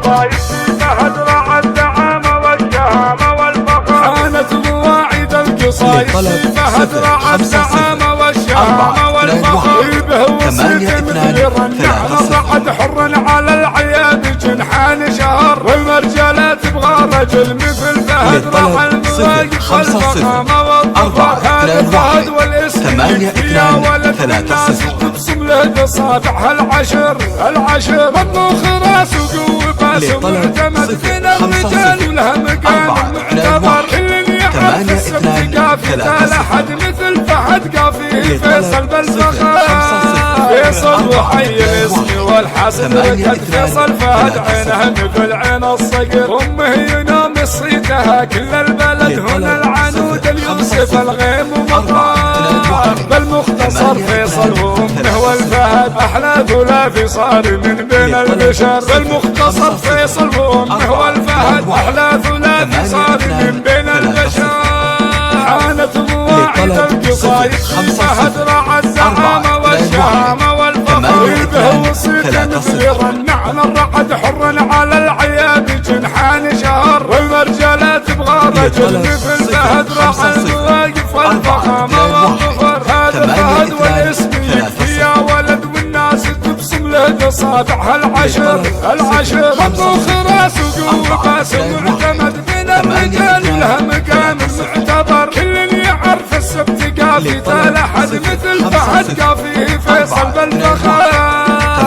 القصايد فهد رعى الدعامة والشهامة والفخر. حانت مواعيد القصايد فهد رعى الدعامة والشهامة والفخر. به وصيت مثل الرنع رعد حر على العياد جنحان شهر. والمرجلات تبغى رجل مثل فهد رعى المواقف والفخامة والظفر. هذا فهد والاسم يا ولد الناس تبصم له اصابعها العشر. مطبوخ راس وقوه باس ومعتمد من الرجال ولها مقام معتبر. كل يعرف السبت قافي لا احد مثل فهد قافي فيصل بالفخر. فيصل وحي الاسم والحسد ركد فيصل فهد عينه مثل عين الصقر. امه ينام صيتها كل البلد هنا العنود اليوسف الغيم ومطار. بالمختصر فيصل وامه والفهد احلى ثلاثي صار من بين البشر. بالمختصر فيصل وامه والفهد احلى ثلاثي صار من بين البشر. حانت مواعيد القصايد فهد رعى الزعامة والشهامة والفخر. به وصيت مثل الرنع الرعد حر على العياد جنحان شهر. والمرجلات تبغى رجل مثل فهد رعى المواقف والفخامة والظفر. هذا فهد والاسم يكفي يا ولد والناس تبصم له اصابعها العشر. مطبوخ راس وقوه باس ومعتمد من الرجال ولها مقام معتبر. كل يعرف السبت قافي لا احد مثل فهد قافي فيصل بالفخر.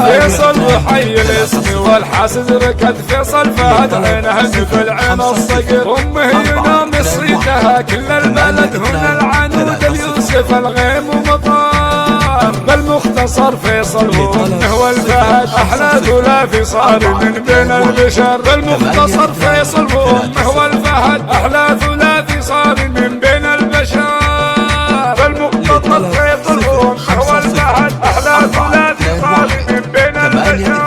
فيصل وحي الاسم والحسد ركد فيصل فهد عينه مثل عين الصقر. امه ينام صيتها كل البلد هنا العنود اليوسف الغيم ومطار. بالمختصر فيصل وامه والفهد احلى ثلاثي صار من بين البشر. بالمختصر فيصل وامه والفهد احلى ثلاثي صار من بين البشر. بالمختصر فيصل وامه والفهد احلى ثلاثي صار من بين البشر.